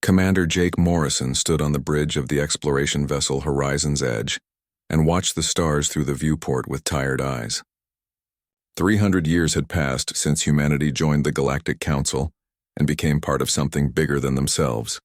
Commander Jake Morrison stood on the bridge of the exploration vessel Horizon's Edge and watched the stars through the viewport with tired eyes. 300 years had passed since humanity joined the Galactic Council and became part of something bigger than themselves.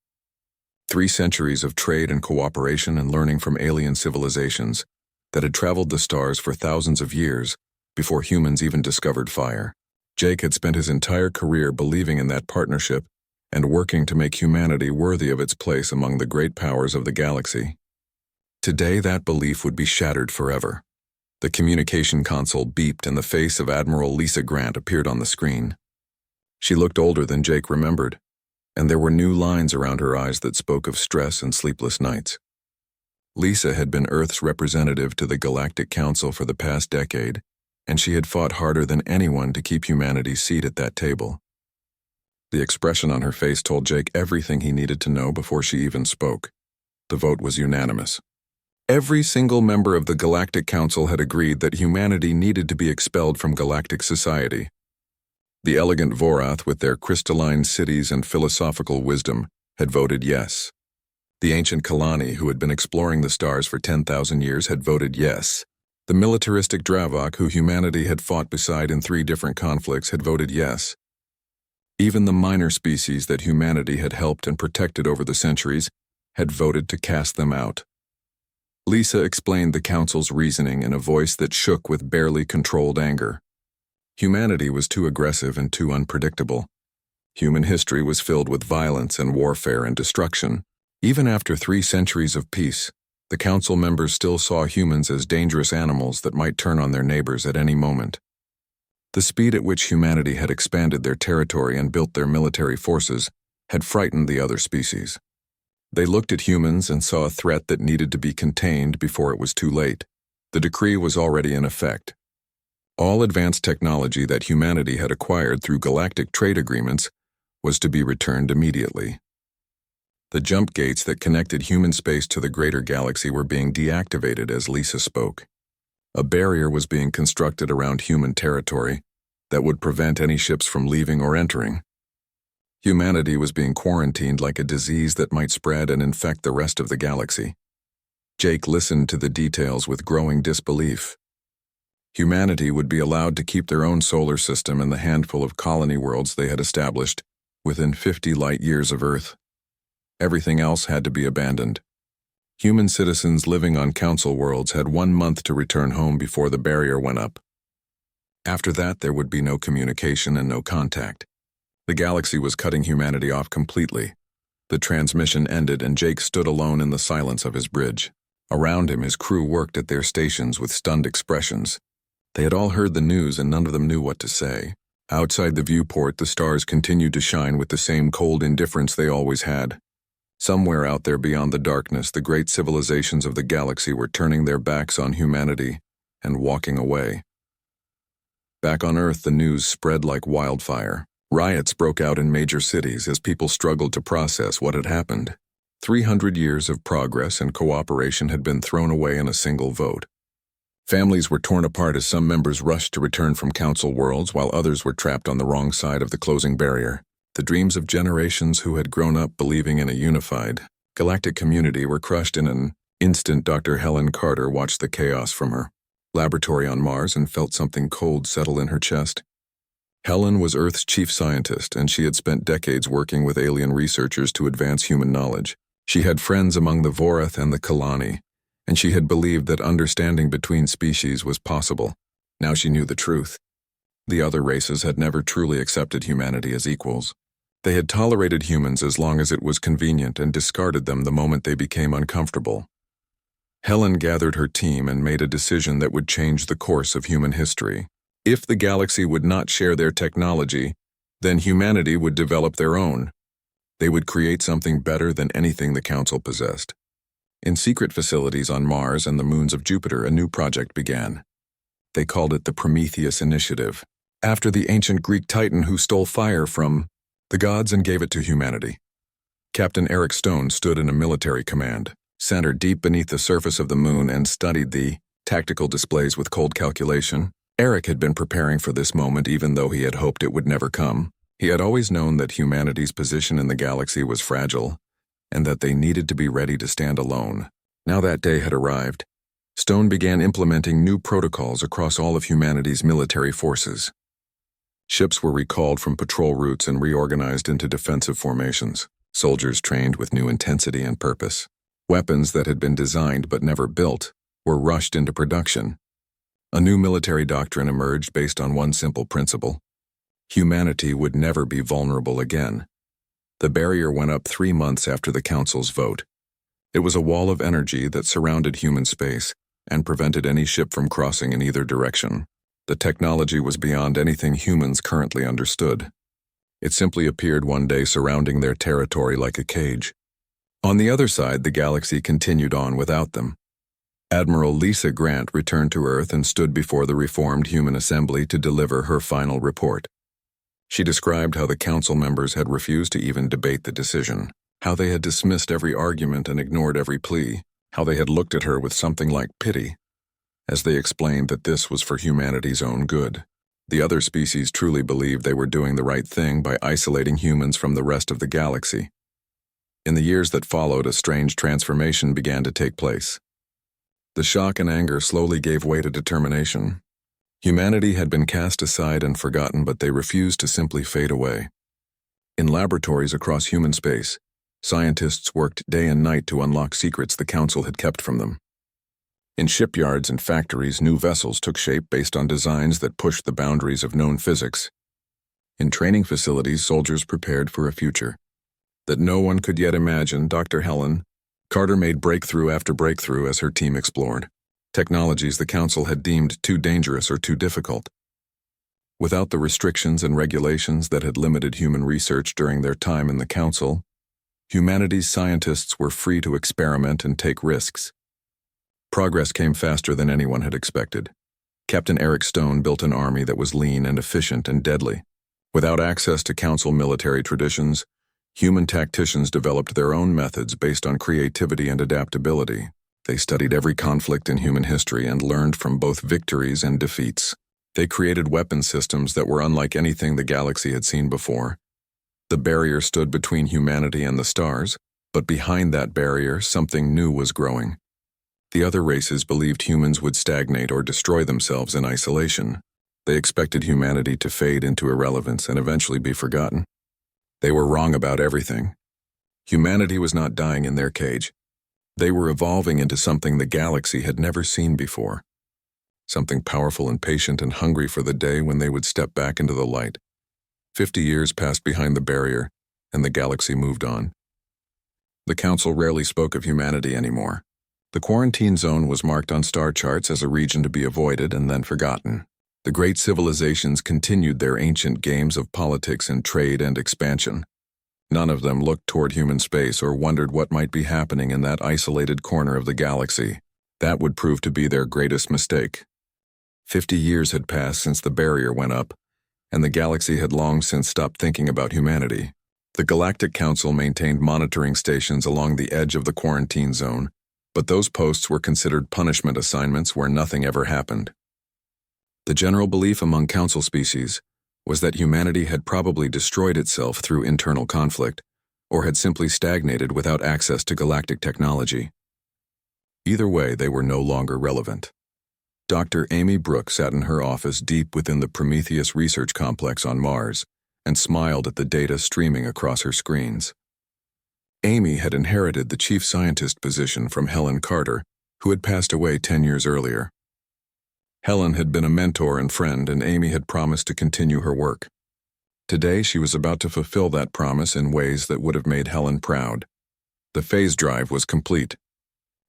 3 centuries of trade and cooperation and learning from alien civilizations that had traveled the stars for thousands of years before humans even discovered fire. Jake had spent his entire career believing in that partnership and working to make humanity worthy of its place among the great powers of the galaxy. Today, that belief would be shattered forever. The communication console beeped and the face of Admiral Lisa Grant appeared on the screen. She looked older than Jake remembered, and there were new lines around her eyes that spoke of stress and sleepless nights. Lisa had been Earth's representative to the Galactic Council for the past decade, and she had fought harder than anyone to keep humanity's seat at that table. The expression on her face told Jake everything he needed to know before she even spoke. The vote was unanimous. Every single member of the Galactic Council had agreed that humanity needed to be expelled from galactic society. The elegant Vorath, with their crystalline cities and philosophical wisdom, had voted yes. The ancient Kalani, who had been exploring the stars for 10,000 years, had voted yes. The militaristic Dravok, who humanity had fought beside in 3 different conflicts, had voted yes. Even the minor species that humanity had helped and protected over the centuries had voted to cast them out. Lisa explained the Council's reasoning in a voice that shook with barely controlled anger. Humanity was too aggressive and too unpredictable. Human history was filled with violence and warfare and destruction. Even after 3 centuries of peace, the Council members still saw humans as dangerous animals that might turn on their neighbors at any moment. The speed at which humanity had expanded their territory and built their military forces had frightened the other species. They looked at humans and saw a threat that needed to be contained before it was too late. The decree was already in effect. All advanced technology that humanity had acquired through galactic trade agreements was to be returned immediately. The jump gates that connected human space to the greater galaxy were being deactivated as Lisa spoke. A barrier was being constructed around human territory that would prevent any ships from leaving or entering. Humanity was being quarantined like a disease that might spread and infect the rest of the galaxy. Jake listened to the details with growing disbelief. Humanity would be allowed to keep their own solar system and the handful of colony worlds they had established within 50 light years of Earth. Everything else had to be abandoned. Human citizens living on Council worlds had 1 month to return home before the barrier went up. After that, there would be no communication and no contact. The galaxy was cutting humanity off completely. The transmission ended and Jake stood alone in the silence of his bridge. Around him, his crew worked at their stations with stunned expressions. They had all heard the news and none of them knew what to say. Outside the viewport, the stars continued to shine with the same cold indifference they always had. Somewhere out there beyond the darkness, the great civilizations of the galaxy were turning their backs on humanity and walking away. Back on Earth, the news spread like wildfire. Riots broke out in major cities as people struggled to process what had happened. 300 years of progress and cooperation had been thrown away in a single vote. Families were torn apart as some members rushed to return from Council worlds while others were trapped on the wrong side of the closing barrier. The dreams of generations who had grown up believing in a unified, galactic community were crushed in an instant. Dr. Helen Carter watched the chaos from her laboratory on Mars and felt something cold settle in her chest. Helen was Earth's chief scientist, and she had spent decades working with alien researchers to advance human knowledge. She had friends among the Vorath and the Kalani, and she had believed that understanding between species was possible. Now she knew the truth. The other races had never truly accepted humanity as equals. They had tolerated humans as long as it was convenient and discarded them the moment they became uncomfortable. Helen gathered her team and made a decision that would change the course of human history. If the galaxy would not share their technology, then humanity would develop their own. They would create something better than anything the Council possessed. In secret facilities on Mars and the moons of Jupiter, a new project began. They called it the Prometheus Initiative, after the ancient Greek titan who stole fire from the gods and gave it to humanity. Captain Eric Stone stood in a military command center deep beneath the surface of the moon and studied the tactical displays with cold calculation. Eric had been preparing for this moment even though he had hoped it would never come. He had always known that humanity's position in the galaxy was fragile, and that they needed to be ready to stand alone. Now that day had arrived. Stone began implementing new protocols across all of humanity's military forces. Ships were recalled from patrol routes and reorganized into defensive formations. Soldiers trained with new intensity and purpose. Weapons that had been designed but never built were rushed into production. A new military doctrine emerged based on one simple principle: humanity would never be vulnerable again. The barrier went up 3 months after the Council's vote. It was a wall of energy that surrounded human space and prevented any ship from crossing in either direction. The technology was beyond anything humans currently understood. It simply appeared one day surrounding their territory like a cage. On the other side, the galaxy continued on without them. Admiral Lisa Grant returned to Earth and stood before the reformed human assembly to deliver her final report. She described how the council members had refused to even debate the decision, how they had dismissed every argument and ignored every plea, how they had looked at her with something like pity, as they explained that this was for humanity's own good. The other species truly believed they were doing the right thing by isolating humans from the rest of the galaxy. In the years that followed, a strange transformation began to take place. The shock and anger slowly gave way to determination. Humanity had been cast aside and forgotten, but they refused to simply fade away. In laboratories across human space, scientists worked day and night to unlock secrets the Council had kept from them. In shipyards and factories, new vessels took shape based on designs that pushed the boundaries of known physics. In training facilities, soldiers prepared for a future that no one could yet imagine. Dr. Helen Carter made breakthrough after breakthrough as her team explored technologies the Council had deemed too dangerous or too difficult. Without the restrictions and regulations that had limited human research during their time in the Council, humanity's scientists were free to experiment and take risks. Progress came faster than anyone had expected. Captain Eric Stone built an army that was lean and efficient and deadly. Without access to Council military traditions, human tacticians developed their own methods based on creativity and adaptability. They studied every conflict in human history and learned from both victories and defeats. They created weapon systems that were unlike anything the galaxy had seen before. The barrier stood between humanity and the stars, but behind that barrier, something new was growing. The other races believed humans would stagnate or destroy themselves in isolation. They expected humanity to fade into irrelevance and eventually be forgotten. They were wrong about everything. Humanity was not dying in their cage. They were evolving into something the galaxy had never seen before. Something powerful and patient and hungry for the day when they would step back into the light. 50 years passed behind the barrier, and the galaxy moved on. The Council rarely spoke of humanity anymore. The quarantine zone was marked on star charts as a region to be avoided and then forgotten. The great civilizations continued their ancient games of politics and trade and expansion. None of them looked toward human space or wondered what might be happening in that isolated corner of the galaxy. That would prove to be their greatest mistake. 50 years had passed since the barrier went up, and the galaxy had long since stopped thinking about humanity. The Galactic Council maintained monitoring stations along the edge of the quarantine zone, but those posts were considered punishment assignments where nothing ever happened. The general belief among Council species was that humanity had probably destroyed itself through internal conflict, or had simply stagnated without access to galactic technology. Either way, they were no longer relevant. Dr. Amy Brooke sat in her office deep within the Prometheus Research Complex on Mars and smiled at the data streaming across her screens. Amy had inherited the chief scientist position from Helen Carter, who had passed away 10 years earlier. Helen had been a mentor and friend, and Amy had promised to continue her work. Today, she was about to fulfill that promise in ways that would have made Helen proud. The phase drive was complete.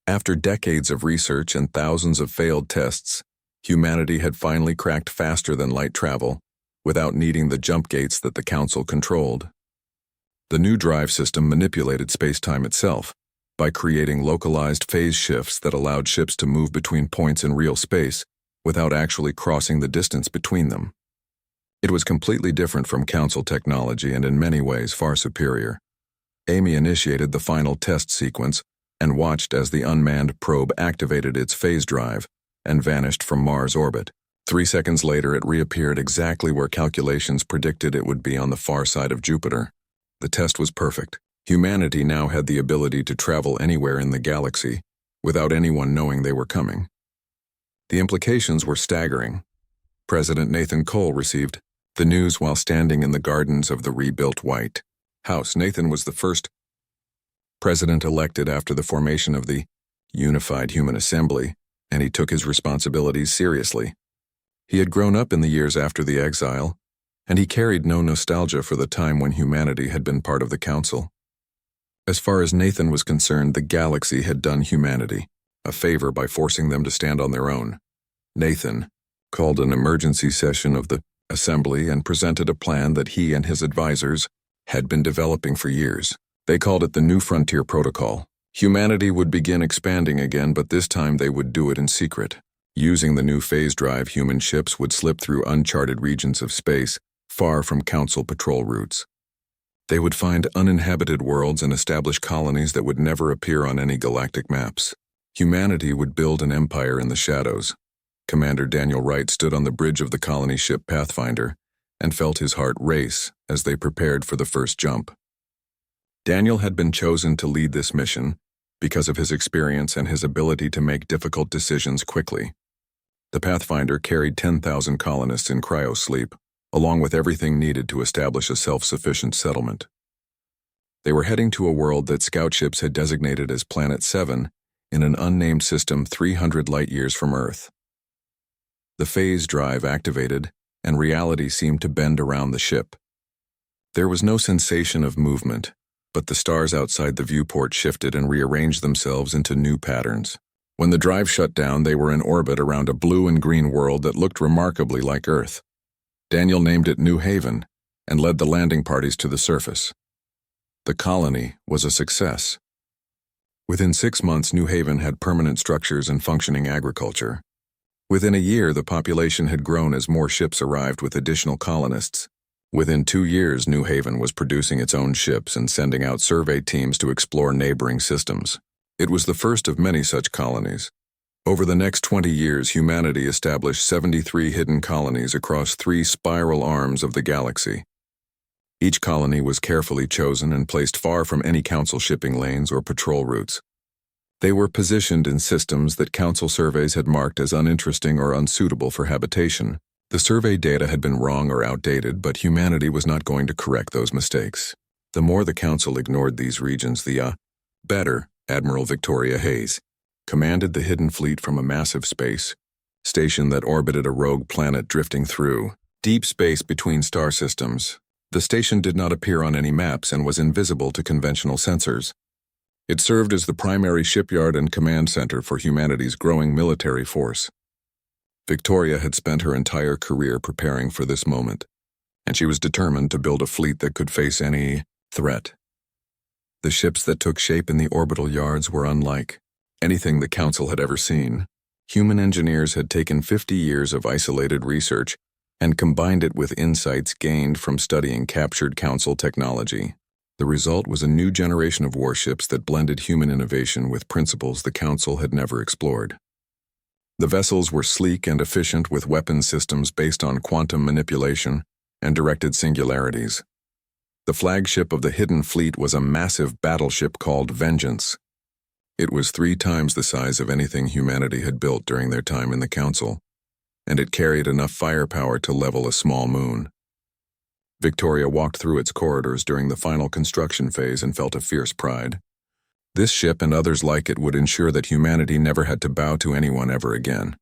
After decades of research and thousands of failed tests, humanity had finally cracked faster than light travel, without needing the jump gates that the Council controlled. The new drive system manipulated space-time itself by creating localized phase shifts that allowed ships to move between points in real space without actually crossing the distance between them. It was completely different from Council technology and in many ways far superior. Amy initiated the final test sequence and watched as the unmanned probe activated its phase drive and vanished from Mars orbit. 3 seconds later, it reappeared exactly where calculations predicted it would be, on the far side of Jupiter. The test was perfect. Humanity now had the ability to travel anywhere in the galaxy without anyone knowing they were coming. The implications were staggering. President Nathan Cole received the news while standing in the gardens of the rebuilt White House. Nathan was the first president elected after the formation of the Unified Human Assembly, and he took his responsibilities seriously. He had grown up in the years after the exile, and he carried no nostalgia for the time when humanity had been part of the council. As far as Nathan was concerned, the galaxy had done humanity a favor by forcing them to stand on their own. Nathan called an emergency session of the assembly and presented a plan that he and his advisors had been developing for years. They called it the New Frontier Protocol. Humanity would begin expanding again, but this time they would do it in secret. Using the new phase drive, human ships would slip through uncharted regions of space, far from Council patrol routes. They would find uninhabited worlds and establish colonies that would never appear on any galactic maps. Humanity would build an empire in the shadows. Commander Daniel Wright stood on the bridge of the colony ship Pathfinder and felt his heart race as they prepared for the first jump. Daniel had been chosen to lead this mission because of his experience and his ability to make difficult decisions quickly. The Pathfinder carried 10,000 colonists in cryosleep, along with everything needed to establish a self-sufficient settlement. They were heading to a world that scout ships had designated as Planet 7 in an unnamed system 300 light-years from Earth. The phase drive activated, and reality seemed to bend around the ship. There was no sensation of movement, but the stars outside the viewport shifted and rearranged themselves into new patterns. When the drive shut down, they were in orbit around a blue and green world that looked remarkably like Earth. Daniel named it New Haven and led the landing parties to the surface. The colony was a success. Within 6 months, New Haven had permanent structures and functioning agriculture. Within a year, the population had grown as more ships arrived with additional colonists. Within 2 years, New Haven was producing its own ships and sending out survey teams to explore neighboring systems. It was the first of many such colonies. Over the next 20 years, humanity established 73 hidden colonies across 3 spiral arms of the galaxy. Each colony was carefully chosen and placed far from any Council shipping lanes or patrol routes. They were positioned in systems that Council surveys had marked as uninteresting or unsuitable for habitation. The survey data had been wrong or outdated, but humanity was not going to correct those mistakes. The more the Council ignored these regions, the better. Admiral Victoria Hayes commanded the hidden fleet from a massive space station that orbited a rogue planet drifting through deep space between star systems. The station did not appear on any maps and was invisible to conventional sensors. It served as the primary shipyard and command center for humanity's growing military force. Victoria had spent her entire career preparing for this moment, and she was determined to build a fleet that could face any threat. The ships that took shape in the orbital yards were unlike anything the Council had ever seen. Human engineers had taken 50 years of isolated research and combined it with insights gained from studying captured Council technology. The result was a new generation of warships that blended human innovation with principles the Council had never explored. The vessels were sleek and efficient with weapon systems based on quantum manipulation and directed singularities. The flagship of the hidden fleet was a massive battleship called Vengeance. It was 3 times the size of anything humanity had built during their time in the Council, and it carried enough firepower to level a small moon. Victoria walked through its corridors during the final construction phase and felt a fierce pride. This ship and others like it would ensure that humanity never had to bow to anyone ever again.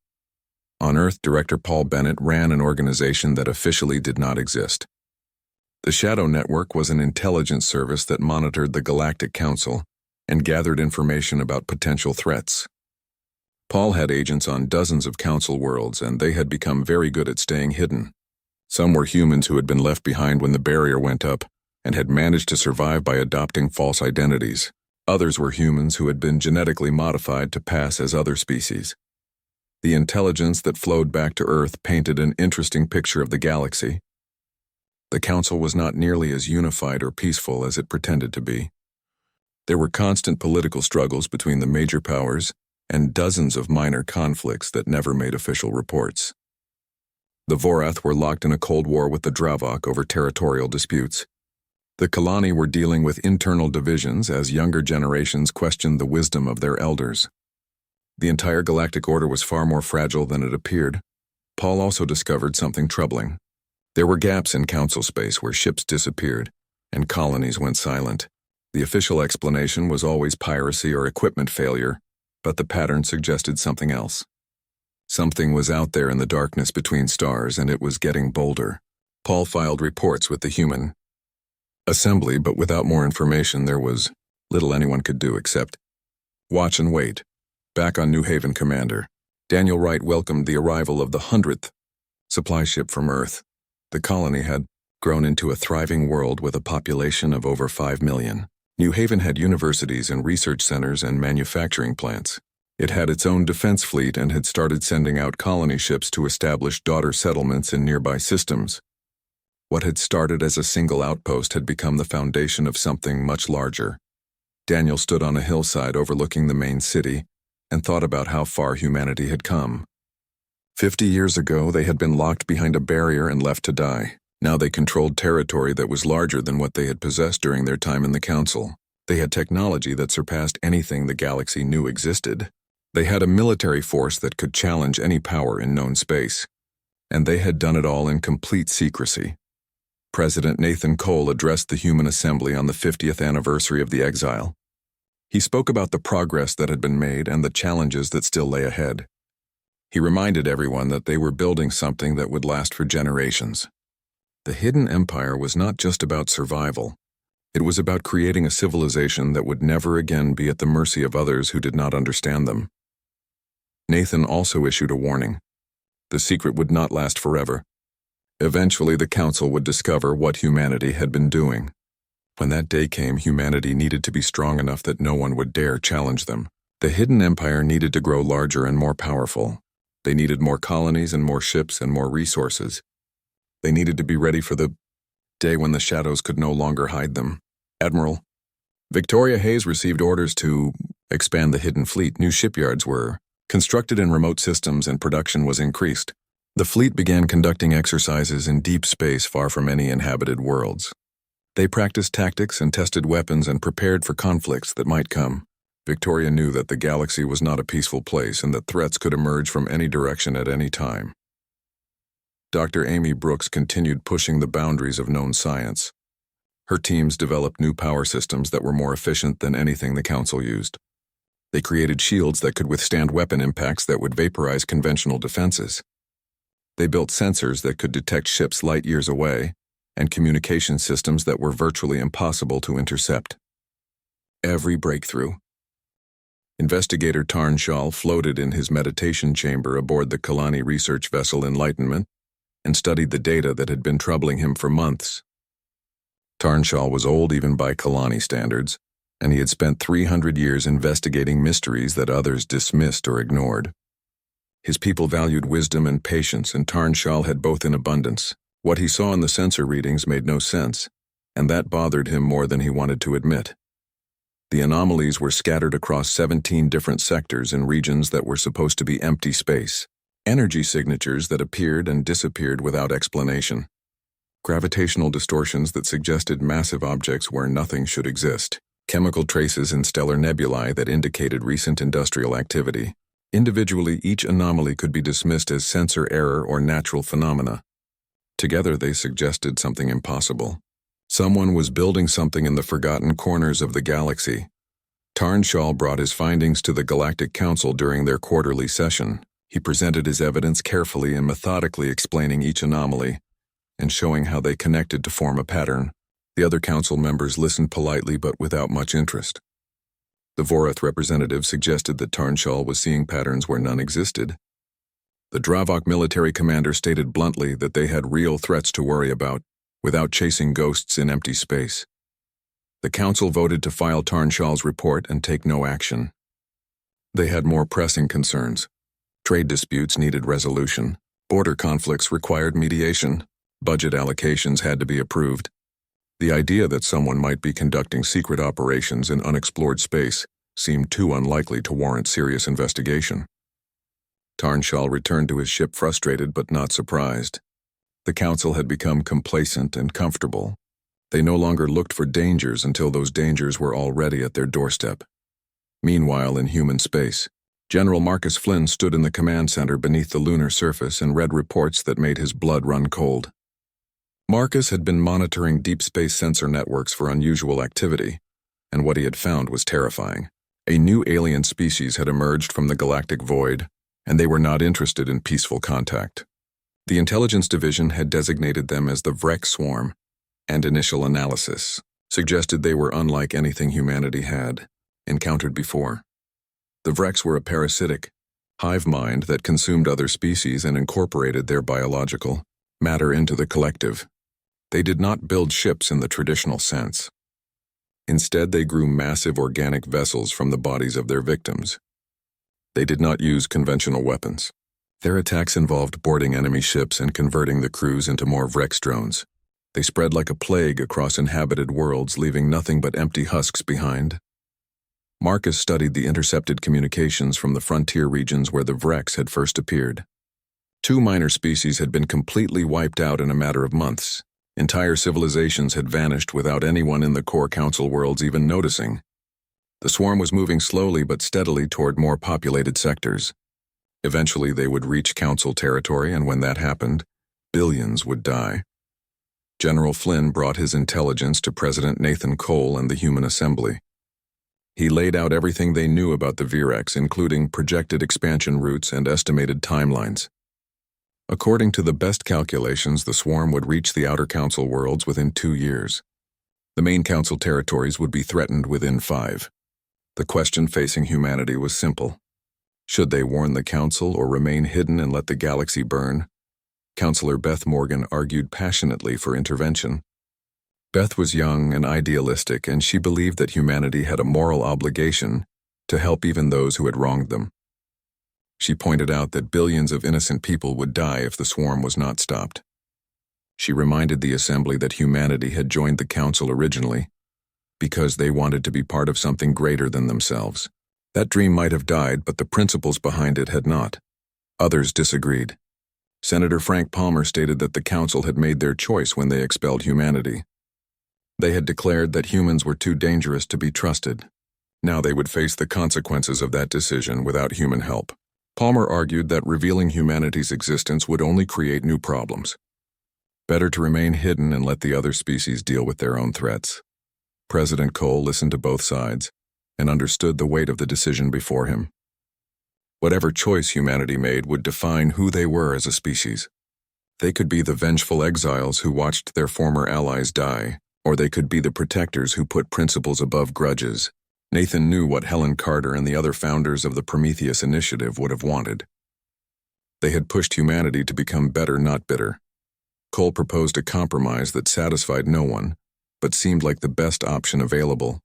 On Earth, Director Paul Bennett ran an organization that officially did not exist. The Shadow Network was an intelligence service that monitored the Galactic Council and gathered information about potential threats. Paul had agents on dozens of Council worlds, and they had become very good at staying hidden. Some were humans who had been left behind when the barrier went up and had managed to survive by adopting false identities. Others were humans who had been genetically modified to pass as other species. The intelligence that flowed back to Earth painted an interesting picture of the galaxy. The Council was not nearly as unified or peaceful as it pretended to be. There were constant political struggles between the major powers and dozens of minor conflicts that never made official reports. The Vorath were locked in a cold war with the Dravok over territorial disputes. The Kalani were dealing with internal divisions as younger generations questioned the wisdom of their elders. The entire galactic order was far more fragile than it appeared. Paul also discovered something troubling. There were gaps in council space where ships disappeared and colonies went silent. The official explanation was always piracy or equipment failure, but the pattern suggested something else. Something was out there in the darkness between stars, and it was getting bolder. Paul filed reports with the human assembly, but without more information, there was little anyone could do except watch and wait. Back on New Haven, Commander Daniel Wright welcomed the arrival of the 100th supply ship from Earth. The colony had grown into a thriving world with a population of over 5 million. New Haven had universities and research centers and manufacturing plants. It had its own defense fleet and had started sending out colony ships to establish daughter settlements in nearby systems. What had started as a single outpost had become the foundation of something much larger. Daniel stood on a hillside overlooking the main city and thought about how far humanity had come. 50 years ago, they had been locked behind a barrier and left to die. Now they controlled territory that was larger than what they had possessed during their time in the Council. They had technology that surpassed anything the galaxy knew existed. They had a military force that could challenge any power in known space. And they had done it all in complete secrecy. President Nathan Cole addressed the Human Assembly on the 50th anniversary of the exile. He spoke about the progress that had been made and the challenges that still lay ahead. He reminded everyone that they were building something that would last for generations. The Hidden Empire was not just about survival. It was about creating a civilization that would never again be at the mercy of others who did not understand them. Nathan also issued a warning. The secret would not last forever. Eventually, the Council would discover what humanity had been doing. When that day came, humanity needed to be strong enough that no one would dare challenge them. The Hidden Empire needed to grow larger and more powerful. They needed more colonies and more ships and more resources. They needed to be ready for the day when the shadows could no longer hide them. Admiral Victoria Hayes received orders to expand the Hidden Fleet. New shipyards were constructed in remote systems and production was increased. The fleet began conducting exercises in deep space far from any inhabited worlds. They practiced tactics and tested weapons and prepared for conflicts that might come. Victoria knew that the galaxy was not a peaceful place and that threats could emerge from any direction at any time. Dr. Amy Brooks continued pushing the boundaries of known science. Her teams developed new power systems that were more efficient than anything the Council used. They created shields that could withstand weapon impacts that would vaporize conventional defenses. They built sensors that could detect ships light years away, and communication systems that were virtually impossible to intercept. Every breakthrough. Investigator Tarnshall floated in his meditation chamber aboard the Kalani research vessel Enlightenment and studied the data that had been troubling him for months. Tarnshall was old even by Kalani standards, and he had spent 300 years investigating mysteries that others dismissed or ignored. His people valued wisdom and patience, and Tarnshall had both in abundance. What he saw in the sensor readings made no sense, and that bothered him more than he wanted to admit. The anomalies were scattered across 17 different sectors in regions that were supposed to be empty space. Energy signatures that appeared and disappeared without explanation. Gravitational distortions that suggested massive objects where nothing should exist. Chemical traces in stellar nebulae that indicated recent industrial activity. Individually, each anomaly could be dismissed as sensor error or natural phenomena. Together, they suggested something impossible. Someone was building something in the forgotten corners of the galaxy. Tarnshall brought his findings to the Galactic Council during their quarterly session. He presented his evidence carefully and methodically, explaining each anomaly and showing how they connected to form a pattern. The other council members listened politely but without much interest. The Vorath representative suggested that Tarnshall was seeing patterns where none existed. The Dravok military commander stated bluntly that they had real threats to worry about, without chasing ghosts in empty space. The council voted to file Tarnshall's report and take no action. They had more pressing concerns. Trade disputes needed resolution. Border conflicts required mediation. Budget allocations had to be approved. The idea that someone might be conducting secret operations in unexplored space seemed too unlikely to warrant serious investigation. Tarnshall returned to his ship frustrated but not surprised. The council had become complacent and comfortable. They no longer looked for dangers until those dangers were already at their doorstep. Meanwhile, in human space, General Marcus Flynn stood in the command center beneath the lunar surface and read reports that made his blood run cold. Marcus had been monitoring deep space sensor networks for unusual activity, and what he had found was terrifying. A new alien species had emerged from the galactic void, and they were not interested in peaceful contact. The intelligence division had designated them as the Vrek swarm, and initial analysis suggested they were unlike anything humanity had encountered before. The Vreks were a parasitic hive mind that consumed other species and incorporated their biological matter into the collective. They did not build ships in the traditional sense. Instead, they grew massive organic vessels from the bodies of their victims. They did not use conventional weapons. Their attacks involved boarding enemy ships and converting the crews into more Vrex drones. They spread like a plague across inhabited worlds, leaving nothing but empty husks behind. Marcus studied the intercepted communications from the frontier regions where the Vrex had first appeared. 2 minor species had been completely wiped out in a matter of months. Entire civilizations had vanished without anyone in the core council worlds even noticing. The swarm was moving slowly but steadily toward more populated sectors. Eventually they would reach council territory, and when that happened, billions would die. General Flynn brought his intelligence to President Nathan Cole and the Human Assembly. He laid out everything they knew about the Virex, including projected expansion routes and estimated timelines. According to the best calculations, the swarm would reach the outer council worlds within 2 years. The main council territories would be threatened within 5. The question facing humanity was simple. Should they warn the council or remain hidden and let the galaxy burn? Counselor Beth Morgan argued passionately for intervention. Beth was young and idealistic, and she believed that humanity had a moral obligation to help even those who had wronged them. She pointed out that billions of innocent people would die if the swarm was not stopped. She reminded the assembly that humanity had joined the council originally because they wanted to be part of something greater than themselves. That dream might have died, but the principles behind it had not. Others disagreed. Senator Frank Palmer stated that the council had made their choice when they expelled humanity. They had declared that humans were too dangerous to be trusted. Now they would face the consequences of that decision without human help. Palmer argued that revealing humanity's existence would only create new problems. Better to remain hidden and let the other species deal with their own threats. President Cole listened to both sides and understood the weight of the decision before him. Whatever choice humanity made would define who they were as a species. They could be the vengeful exiles who watched their former allies die, or they could be the protectors who put principles above grudges. Nathan knew what Helen Carter and the other founders of the Prometheus Initiative would have wanted. They had pushed humanity to become better, not bitter. Cole proposed a compromise that satisfied no one, but seemed like the best option available.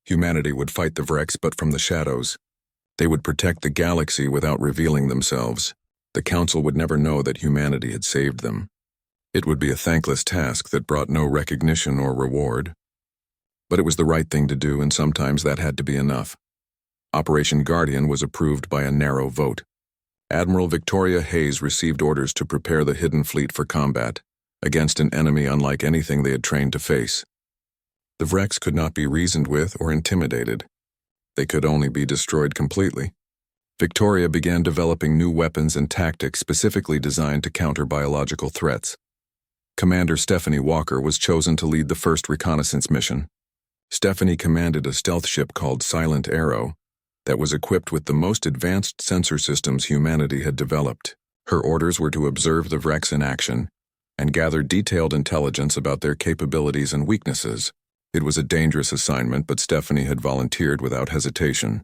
Humanity would fight the Vrex, but from the shadows. They would protect the galaxy without revealing themselves. The council would never know that humanity had saved them. It would be a thankless task that brought no recognition or reward. But it was the right thing to do, and sometimes that had to be enough. Operation Guardian was approved by a narrow vote. Admiral Victoria Hayes received orders to prepare the Hidden Fleet for combat against an enemy unlike anything they had trained to face. The Vrex could not be reasoned with or intimidated. They could only be destroyed completely. Victoria began developing new weapons and tactics specifically designed to counter biological threats. Commander Stephanie Walker was chosen to lead the first reconnaissance mission. Stephanie commanded a stealth ship called Silent Arrow that was equipped with the most advanced sensor systems humanity had developed. Her orders were to observe the Vrex in action and gather detailed intelligence about their capabilities and weaknesses. It was a dangerous assignment, but Stephanie had volunteered without hesitation.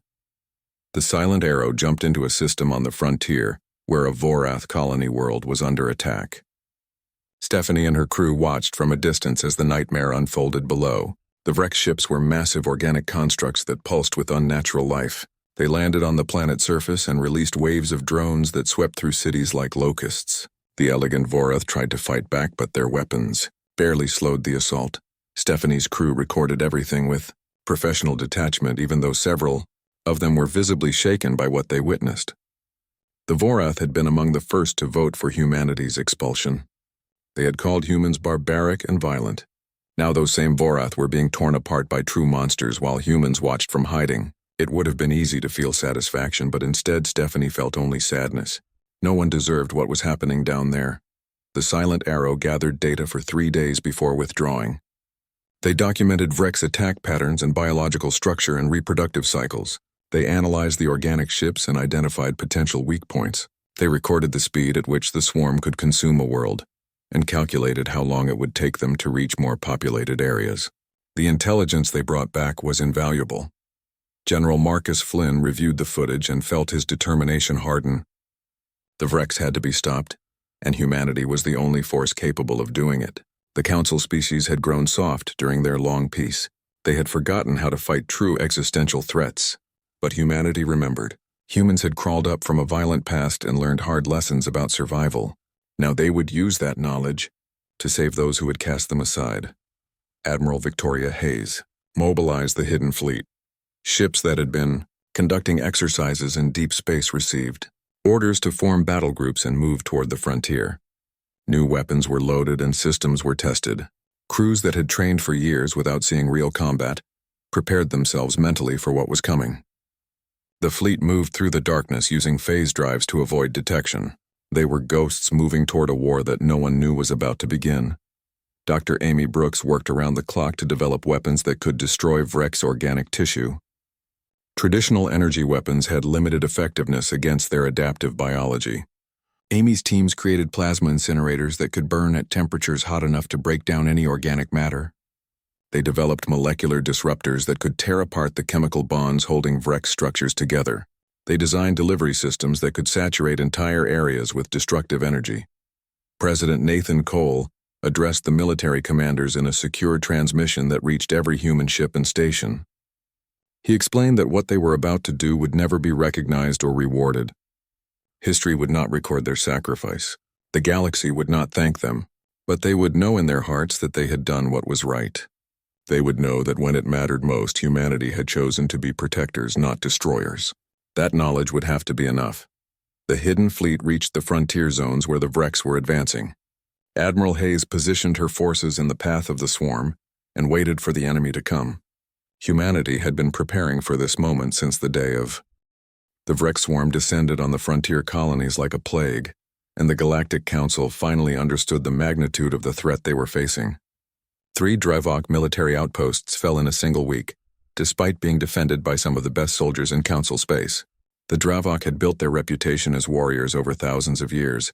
The Silent Arrow jumped into a system on the frontier where a Vorath colony world was under attack. Stephanie and her crew watched from a distance as the nightmare unfolded below. The Vrex ships were massive organic constructs that pulsed with unnatural life. They landed on the planet's surface and released waves of drones that swept through cities like locusts. The elegant Vorath tried to fight back, but their weapons barely slowed the assault. Stephanie's crew recorded everything with professional detachment, even though several of them were visibly shaken by what they witnessed. The Vorath had been among the first to vote for humanity's expulsion. They had called humans barbaric and violent, Now those same Vorath were being torn apart by true monsters while humans watched from hiding. It would have been easy to feel satisfaction, but instead Stephanie felt only sadness. No one deserved what was happening down there. The Silent Arrow gathered data for 3 days before withdrawing. They documented Vrek's attack patterns and biological structure and reproductive cycles. They analyzed the organic ships and identified potential weak points. They recorded the speed at which the swarm could consume a world, and calculated how long it would take them to reach more populated areas. The intelligence they brought back was invaluable. General Marcus Flynn reviewed the footage and felt his determination harden. The Vreks had to be stopped, and humanity was the only force capable of doing it. The Council species had grown soft during their long peace. They had forgotten how to fight true existential threats. But humanity remembered. Humans had crawled up from a violent past and learned hard lessons about survival. Now they would use that knowledge to save those who had cast them aside. Admiral Victoria Hayes mobilized the Hidden Fleet. Ships that had been conducting exercises in deep space received orders to form battle groups and move toward the frontier. New weapons were loaded and systems were tested. Crews that had trained for years without seeing real combat prepared themselves mentally for what was coming. The fleet moved through the darkness using phase drives to avoid detection. They were ghosts moving toward a war that no one knew was about to begin. Dr. Amy Brooks worked around the clock to develop weapons that could destroy Vrek's organic tissue. Traditional energy weapons had limited effectiveness against their adaptive biology. Amy's teams created plasma incinerators that could burn at temperatures hot enough to break down any organic matter. They developed molecular disruptors that could tear apart the chemical bonds holding Vrek's structures together. They designed delivery systems that could saturate entire areas with destructive energy. President Nathan Cole addressed the military commanders in a secure transmission that reached every human ship and station. He explained that what they were about to do would never be recognized or rewarded. History would not record their sacrifice. The galaxy would not thank them, but they would know in their hearts that they had done what was right. They would know that when it mattered most, humanity had chosen to be protectors, not destroyers. That knowledge would have to be enough. The Hidden Fleet reached the frontier zones where the Vreks were advancing. Admiral Hayes positioned her forces in the path of the swarm and waited for the enemy to come. Humanity had been preparing for this moment since the day of. The Vrek swarm descended on the frontier colonies like a plague, and the Galactic Council finally understood the magnitude of the threat they were facing. 3 Drevok military outposts fell in a single week, despite being defended by some of the best soldiers in Council space. The Drevok had built their reputation as warriors over thousands of years,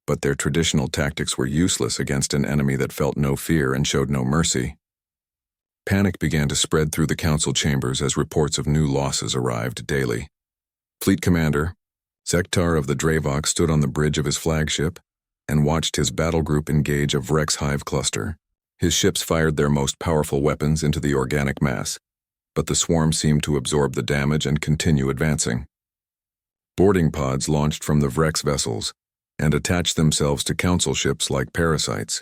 but their traditional tactics were useless against an enemy that felt no fear and showed no mercy. Panic began to spread through the Council chambers as reports of new losses arrived daily. Fleet Commander Zektar of the Drevok stood on the bridge of his flagship and watched his battle group engage a Vrek's hive cluster. His ships fired their most powerful weapons into the organic mass, but the swarm seemed to absorb the damage and continue advancing. Boarding pods launched from the Vrek's vessels and attached themselves to Council ships like parasites.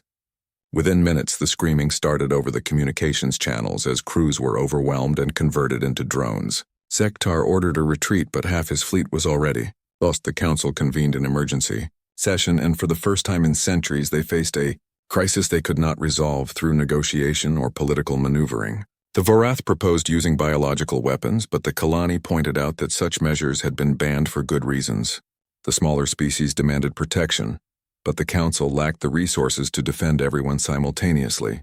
Within minutes, the screaming started over the communications channels as crews were overwhelmed and converted into drones. Zektar ordered a retreat, but half his fleet was already lost. The Council convened an emergency session, and for the first time in centuries, they faced a crisis they could not resolve through negotiation or political maneuvering. The Vorath proposed using biological weapons, but the Kalani pointed out that such measures had been banned for good reasons. The smaller species demanded protection, but the Council lacked the resources to defend everyone simultaneously.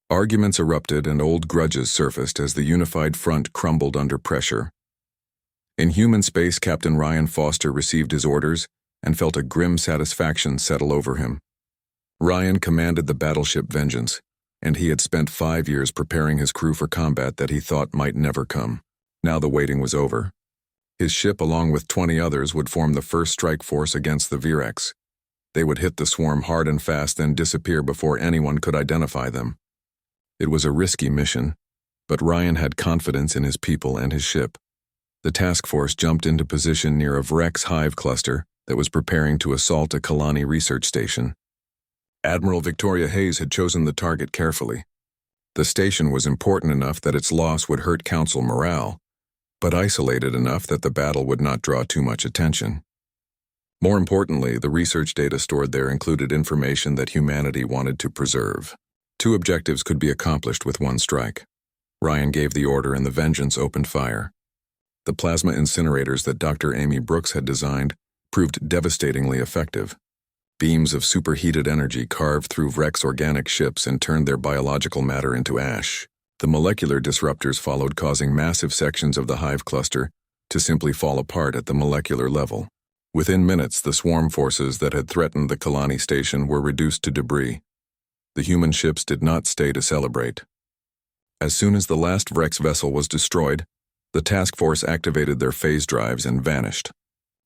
Arguments erupted and old grudges surfaced as the unified front crumbled under pressure. In human space, Captain Ryan Foster received his orders and felt a grim satisfaction settle over him. Ryan commanded the battleship Vengeance, and he had spent 5 years preparing his crew for combat that he thought might never come. Now the waiting was over. His ship, along with 20 others, would form the first strike force against the Vreks. They would hit the swarm hard and fast, then disappear before anyone could identify them. It was a risky mission, but Ryan had confidence in his people and his ship. The task force jumped into position near a Vrek's hive cluster that was preparing to assault a Kalani research station. Admiral Victoria Hayes had chosen the target carefully. The station was important enough that its loss would hurt Council morale, but isolated enough that the battle would not draw too much attention. More importantly, the research data stored there included information that humanity wanted to preserve. 2 objectives could be accomplished with one strike. Ryan gave the order and the Vengeance opened fire. The plasma incinerators that Dr. Amy Brooks had designed proved devastatingly effective. Beams of superheated energy carved through Vrex organic ships and turned their biological matter into ash. The molecular disruptors followed, causing massive sections of the hive cluster to simply fall apart at the molecular level. Within minutes, the swarm forces that had threatened the Kalani station were reduced to debris. The human ships did not stay to celebrate. As soon as the last Vrex vessel was destroyed, the task force activated their phase drives and vanished.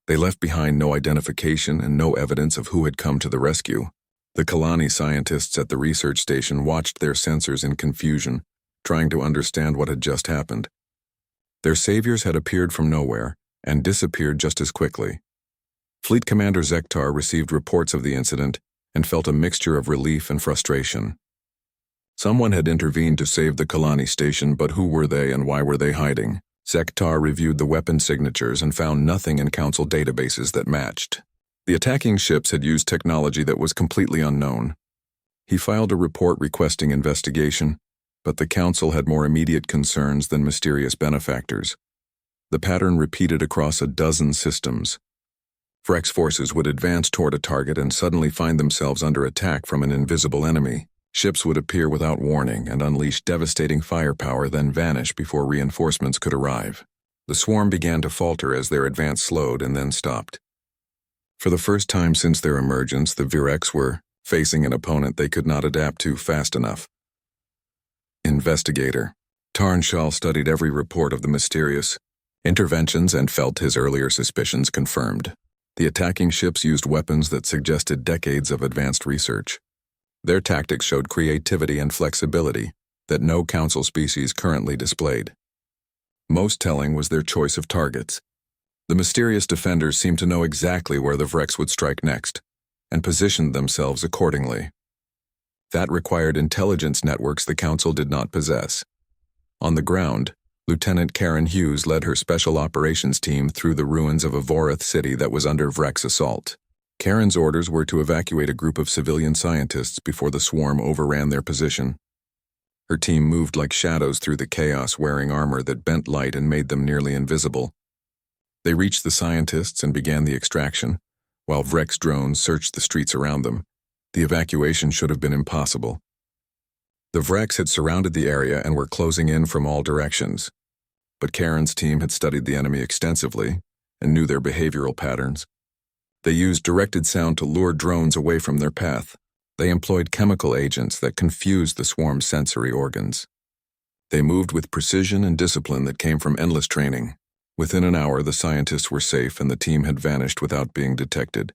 They left behind no identification and no evidence of who had come to the rescue. The Kalani scientists at the research station watched their sensors in confusion, trying to understand what had just happened. Their saviors had appeared from nowhere and disappeared just as quickly. Fleet Commander Zektar received reports of the incident and felt a mixture of relief and frustration. Someone had intervened to save the Kalani station, but who were they and why were they hiding? Zektar reviewed the weapon signatures and found nothing in Council databases that matched. The attacking ships had used technology that was completely unknown. He filed a report requesting investigation, but the Council had more immediate concerns than mysterious benefactors. The pattern repeated across a dozen systems. Vrex forces would advance toward a target and suddenly find themselves under attack from an invisible enemy. Ships would appear without warning and unleash devastating firepower, then vanish before reinforcements could arrive. The swarm began to falter as their advance slowed and then stopped. For the first time since their emergence, the Vrex were facing an opponent they could not adapt to fast enough. Investigator Tarn Shal studied every report of the mysterious interventions and felt his earlier suspicions confirmed. The attacking ships used weapons that suggested decades of advanced research. Their tactics showed creativity and flexibility that no Council species currently displayed. Most telling was their choice of targets. The mysterious defenders seemed to know exactly where the Vrex would strike next, and positioned themselves accordingly. That required intelligence networks the Council did not possess. On the ground, Lieutenant Karen Hughes led her special operations team through the ruins of a Vorath city that was under Vrex assault. Karen's orders were to evacuate a group of civilian scientists before the swarm overran their position. Her team moved like shadows through the chaos, wearing armor that bent light and made them nearly invisible. They reached the scientists and began the extraction, while Vrex drones searched the streets around them. The evacuation should have been impossible. The Vrex had surrounded the area and were closing in from all directions. But Karen's team had studied the enemy extensively and knew their behavioral patterns. They used directed sound to lure drones away from their path. They employed chemical agents that confused the swarm's sensory organs. They moved with precision and discipline that came from endless training. Within an hour, the scientists were safe and the team had vanished without being detected.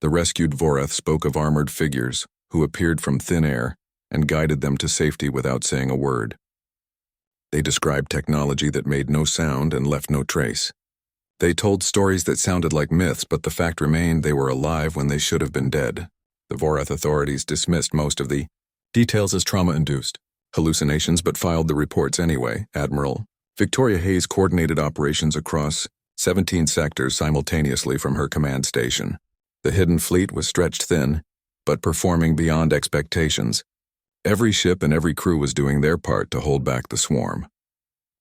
The rescued Vorath spoke of armored figures who appeared from thin air and guided them to safety without saying a word. They described technology that made no sound and left no trace. They told stories that sounded like myths, but the fact remained they were alive when they should have been dead. The Vorath authorities dismissed most of the details as trauma-induced hallucinations, but filed the reports anyway. Admiral Victoria Hayes coordinated operations across 17 sectors simultaneously from her command station. The hidden fleet was stretched thin, but performing beyond expectations. Every ship and every crew was doing their part to hold back the swarm.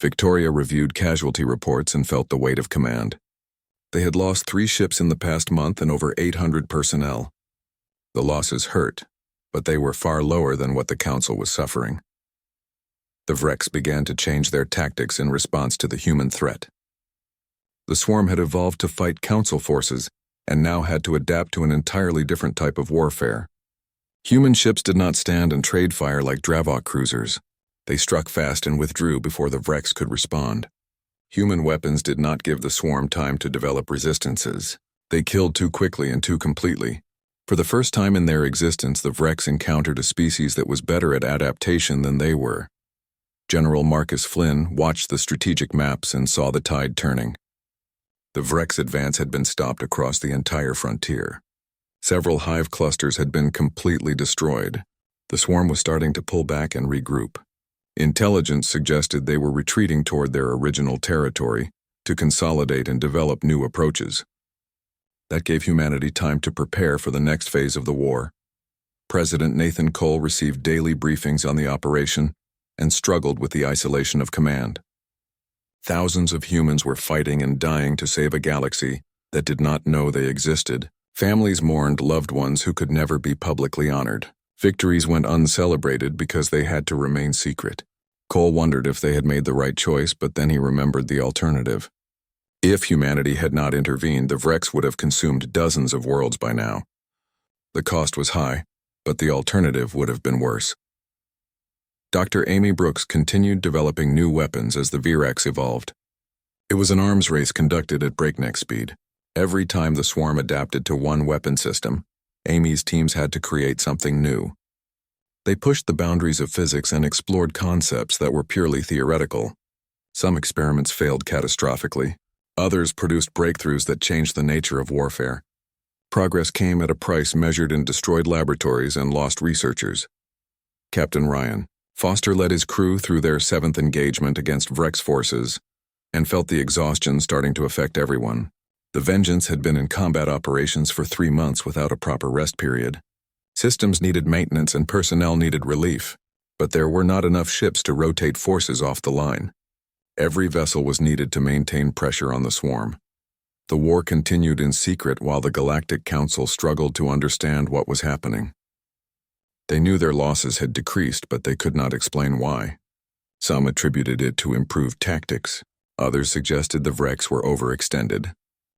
Victoria reviewed casualty reports and felt the weight of command. They had lost 3 ships in the past month and over 800 personnel. The losses hurt, but they were far lower than what the Council was suffering. The Vrex began to change their tactics in response to the human threat. The swarm had evolved to fight Council forces and now had to adapt to an entirely different type of warfare. Human ships did not stand and trade fire like Dravok cruisers. They struck fast and withdrew before the Vrex could respond. Human weapons did not give the swarm time to develop resistances. They killed too quickly and too completely. For the first time in their existence, the Vrex encountered a species that was better at adaptation than they were. General Marcus Flynn watched the strategic maps and saw the tide turning. The Vrex advance had been stopped across the entire frontier. Several hive clusters had been completely destroyed. The swarm was starting to pull back and regroup. Intelligence suggested they were retreating toward their original territory to consolidate and develop new approaches. That gave humanity time to prepare for the next phase of the war. President Nathan Cole received daily briefings on the operation and struggled with the isolation of command. Thousands of humans were fighting and dying to save a galaxy that did not know they existed. Families mourned loved ones who could never be publicly honored. Victories went uncelebrated because they had to remain secret. Cole wondered if they had made the right choice, but then he remembered the alternative. If humanity had not intervened, the Vrex would have consumed dozens of worlds by now. The cost was high, but the alternative would have been worse. Dr. Amy Brooks continued developing new weapons as the Vrex evolved. It was an arms race conducted at breakneck speed. Every time the swarm adapted to one weapon system, Amy's teams had to create something new. They pushed the boundaries of physics and explored concepts that were purely theoretical. Some experiments failed catastrophically. Others produced breakthroughs that changed the nature of warfare. Progress came at a price measured in destroyed laboratories and lost researchers. Captain Ryan Foster led his crew through their 7th engagement against Vrex forces and felt the exhaustion starting to affect everyone. The Vengeance had been in combat operations for 3 months without a proper rest period. Systems needed maintenance and personnel needed relief, but there were not enough ships to rotate forces off the line. Every vessel was needed to maintain pressure on the swarm. The war continued in secret while the Galactic Council struggled to understand what was happening. They knew their losses had decreased, but they could not explain why. Some attributed it to improved tactics. Others suggested the Vrex were overextended.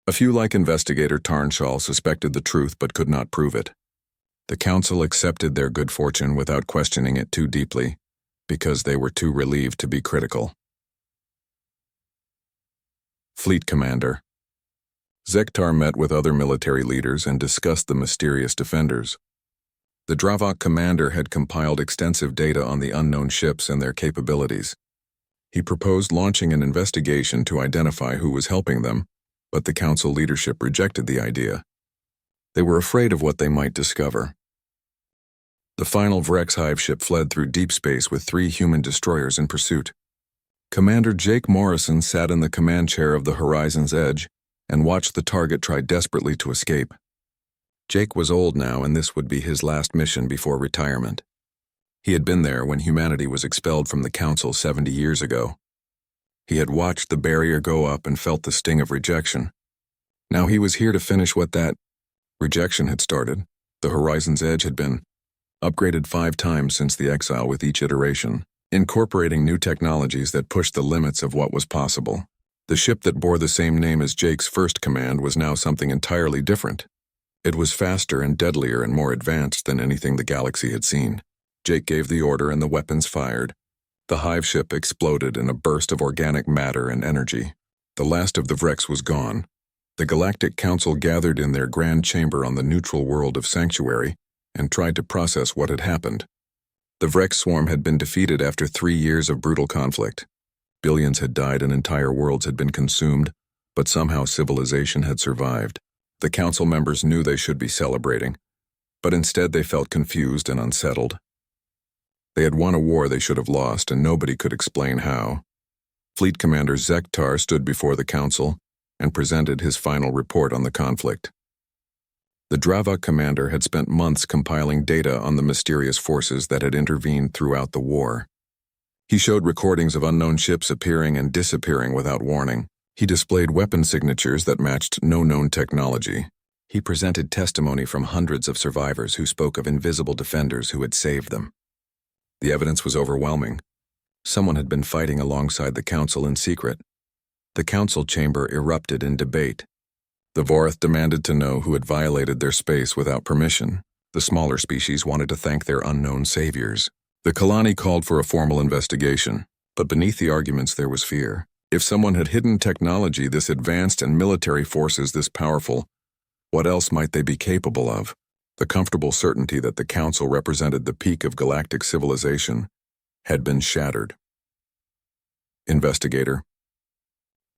A few, like investigator Tarnshall, suspected the truth but could not prove it. The Council accepted their good fortune without questioning it too deeply, because they were too relieved to be critical. Fleet Commander Zektar met with other military leaders and discussed the mysterious defenders. The Dravok commander had compiled extensive data on the unknown ships and their capabilities. He proposed launching an investigation to identify who was helping them, but the Council leadership rejected the idea. They were afraid of what they might discover. The final Vrex hive ship fled through deep space with 3 human destroyers in pursuit. Commander Jake Morrison sat in the command chair of the Horizon's Edge and watched the target try desperately to escape. Jake was old now, and this would be his last mission before retirement. He had been there when humanity was expelled from the Council 70 years ago. He had watched the barrier go up and felt the sting of rejection. Now he was here to finish what that rejection had started. The Horizon's Edge had been upgraded 5 times since the exile, with each iteration incorporating new technologies that pushed the limits of what was possible. The ship that bore the same name as Jake's first command was now something entirely different. It was faster and deadlier and more advanced than anything the galaxy had seen. Jake gave the order and the weapons fired. The hive ship exploded in a burst of organic matter and energy. The last of the Vrex was gone. The Galactic Council gathered in their grand chamber on the neutral world of Sanctuary and tried to process what had happened. The Vrex swarm had been defeated after 3 years of brutal conflict. Billions had died and entire worlds had been consumed, but somehow civilization had survived. The Council members knew they should be celebrating, but instead they felt confused and unsettled. They had won a war they should have lost, and nobody could explain how. Fleet Commander Zektar stood before the Council and presented his final report on the conflict. The Dravok commander had spent months compiling data on the mysterious forces that had intervened throughout the war. He showed recordings of unknown ships appearing and disappearing without warning. He displayed weapon signatures that matched no known technology. He presented testimony from hundreds of survivors who spoke of invisible defenders who had saved them. The evidence was overwhelming. Someone had been fighting alongside the Council in secret. The Council chamber erupted in debate. The Vorath demanded to know who had violated their space without permission. The smaller species wanted to thank their unknown saviors. The Kalani called for a formal investigation, but beneath the arguments there was fear. If someone had hidden technology this advanced and military forces this powerful, what else might they be capable of? The comfortable certainty that the Council represented the peak of galactic civilization had been shattered. Investigator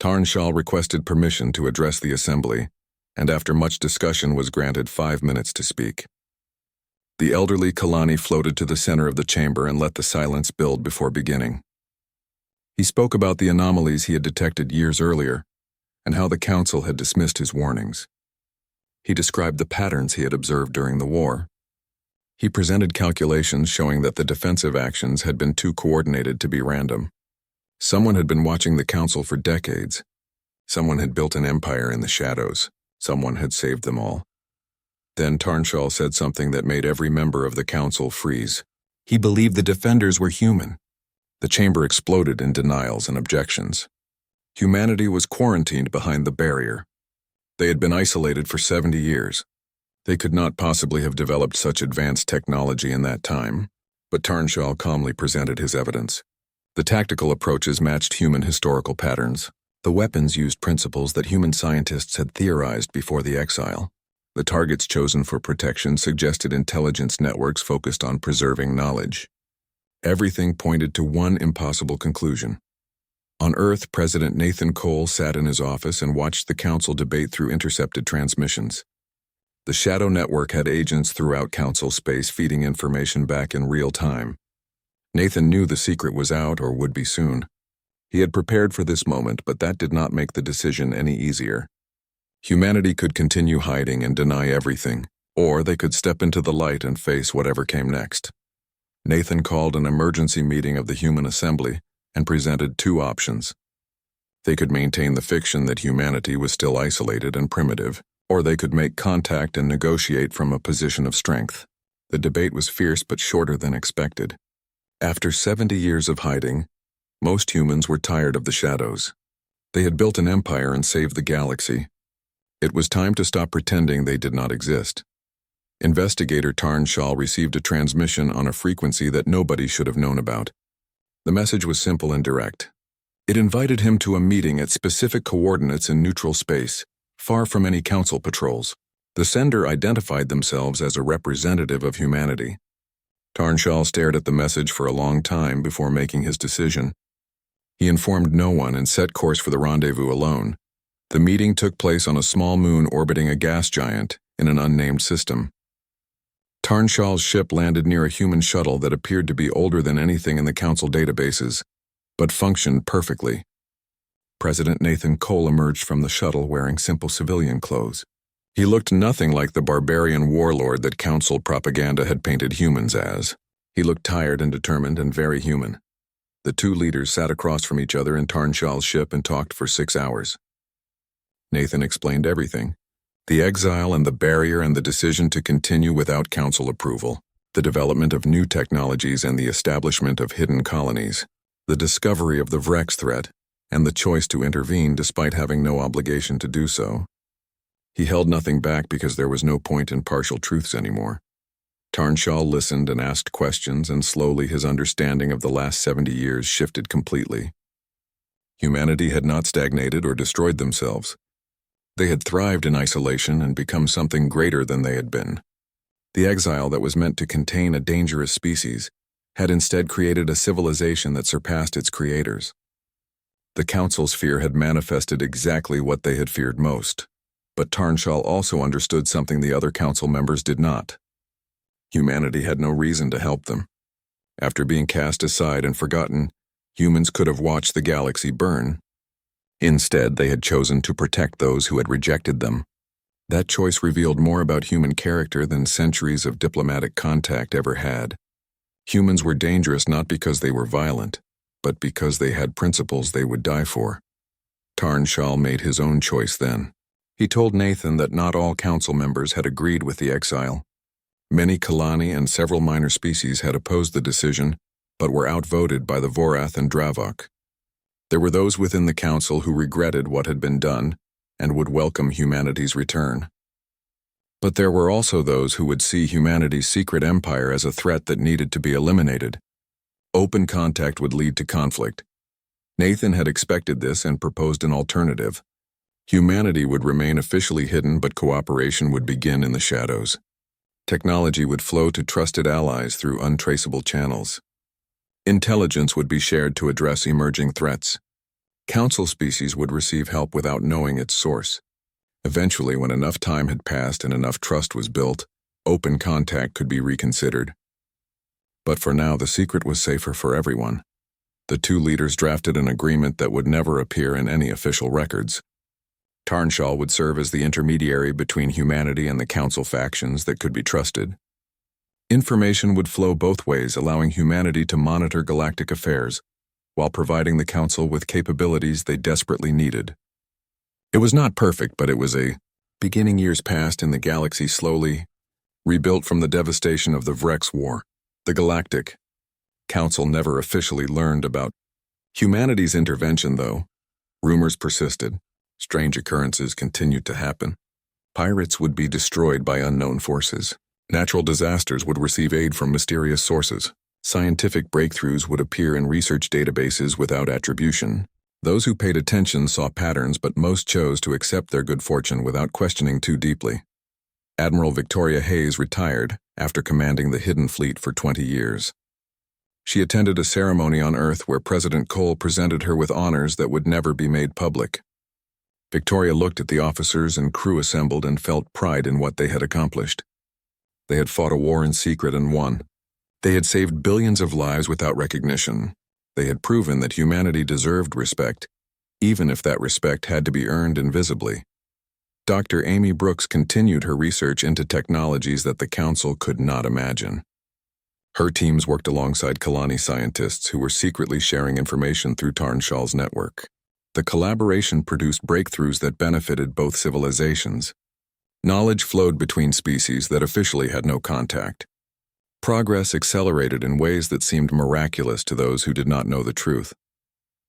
Tarnshall requested permission to address the assembly, and after much discussion was granted 5 minutes to speak. The elderly Kalani floated to the center of the chamber and let the silence build before beginning. He spoke about the anomalies he had detected years earlier, and how the Council had dismissed his warnings. He described the patterns he had observed during the war. He presented calculations showing that the defensive actions had been too coordinated to be random. Someone had been watching the council for decades. Someone had built an empire in the shadows. Someone had saved them all. Then Tarnshall said something that made every member of the council freeze. He believed the defenders were human. The chamber exploded in denials and objections. Humanity was quarantined behind the barrier. They had been isolated for 70 years. They could not possibly have developed such advanced technology in that time, but Tarnshall calmly presented his evidence. The tactical approaches matched human historical patterns. The weapons used principles that human scientists had theorized before the exile. The targets chosen for protection suggested intelligence networks focused on preserving knowledge. Everything pointed to one impossible conclusion. On Earth, President Nathan Cole sat in his office and watched the council debate through intercepted transmissions. The Shadow Network had agents throughout council space feeding information back in real time. Nathan knew the secret was out or would be soon. He had prepared for this moment, but that did not make the decision any easier. Humanity could continue hiding and deny everything, or they could step into the light and face whatever came next. Nathan called an emergency meeting of the Human Assembly and presented two options. They could maintain the fiction that humanity was still isolated and primitive, or they could make contact and negotiate from a position of strength. The debate was fierce but shorter than expected. After 70 years of hiding, most humans were tired of the shadows. They had built an empire and saved the galaxy. It was time to stop pretending they did not exist. Investigator Tarnshall received a transmission on a frequency that nobody should have known about. The message was simple and direct. It invited him to a meeting at specific coordinates in neutral space, far from any council patrols. The sender identified themselves as a representative of humanity. Tarnshall stared at the message for a long time before making his decision. He informed no one and set course for the rendezvous alone. The meeting took place on a small moon orbiting a gas giant in an unnamed system. Tarnshall's ship landed near a human shuttle that appeared to be older than anything in the council databases, but functioned perfectly. President Nathan Cole emerged from the shuttle wearing simple civilian clothes. He looked nothing like the barbarian warlord that council propaganda had painted humans as. He looked tired and determined and very human. The two leaders sat across from each other in Tarnshall's ship and talked for 6 hours. Nathan explained everything. The exile and the barrier and the decision to continue without council approval. The development of new technologies and the establishment of hidden colonies. The discovery of the Vrex threat and the choice to intervene despite having no obligation to do so. He held nothing back because there was no point in partial truths anymore. Tarnshall listened and asked questions, and slowly his understanding of the last 70 years shifted completely. Humanity had not stagnated or destroyed themselves. They had thrived in isolation and become something greater than they had been. The exile that was meant to contain a dangerous species had instead created a civilization that surpassed its creators. The council's fear had manifested exactly what they had feared most. But Tarnshall also understood something the other council members did not. Humanity had no reason to help them. After being cast aside and forgotten, humans could have watched the galaxy burn. Instead, they had chosen to protect those who had rejected them. That choice revealed more about human character than centuries of diplomatic contact ever had. Humans were dangerous not because they were violent, but because they had principles they would die for. Tarnshall made his own choice then. He told Nathan that not all council members had agreed with the exile. Many Kalani and several minor species had opposed the decision, but were outvoted by the Vorath and Dravok. There were those within the council who regretted what had been done and would welcome humanity's return. But there were also those who would see humanity's secret empire as a threat that needed to be eliminated. Open contact would lead to conflict. Nathan had expected this and proposed an alternative. Humanity would remain officially hidden, but cooperation would begin in the shadows. Technology would flow to trusted allies through untraceable channels. Intelligence would be shared to address emerging threats. Council species would receive help without knowing its source. Eventually, when enough time had passed and enough trust was built, open contact could be reconsidered. But for now, the secret was safer for everyone. The two leaders drafted an agreement that would never appear in any official records. Tarnshall would serve as the intermediary between humanity and the council factions that could be trusted. Information would flow both ways, allowing humanity to monitor galactic affairs, while providing the Council with capabilities they desperately needed. It was not perfect, but it was a beginning. Years passed in the galaxy, slowly rebuilt from the devastation of the Vrex War. The Galactic Council never officially learned about humanity's intervention, though. Rumors persisted. Strange occurrences continued to happen. Pirates would be destroyed by unknown forces. Natural disasters would receive aid from mysterious sources. Scientific breakthroughs would appear in research databases without attribution. Those who paid attention saw patterns, but most chose to accept their good fortune without questioning too deeply. Admiral Victoria Hayes retired after commanding the Hidden Fleet for 20 years. She attended a ceremony on Earth where President Cole presented her with honors that would never be made public. Victoria looked at the officers and crew assembled and felt pride in what they had accomplished. They had fought a war in secret and won. They had saved billions of lives without recognition. They had proven that humanity deserved respect, even if that respect had to be earned invisibly. Dr. Amy Brooks continued her research into technologies that the Council could not imagine. Her teams worked alongside Kalani scientists who were secretly sharing information through Tarnshall's network. The collaboration produced breakthroughs that benefited both civilizations. Knowledge flowed between species that officially had no contact. Progress accelerated in ways that seemed miraculous to those who did not know the truth.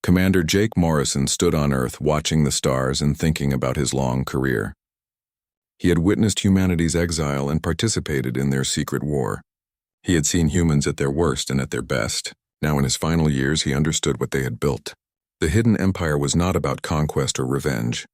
Commander Jake Morrison stood on Earth watching the stars and thinking about his long career. He had witnessed humanity's exile and participated in their secret war. He had seen humans at their worst and at their best. Now in his final years, he understood what they had built. The Hidden Empire was not about conquest or revenge.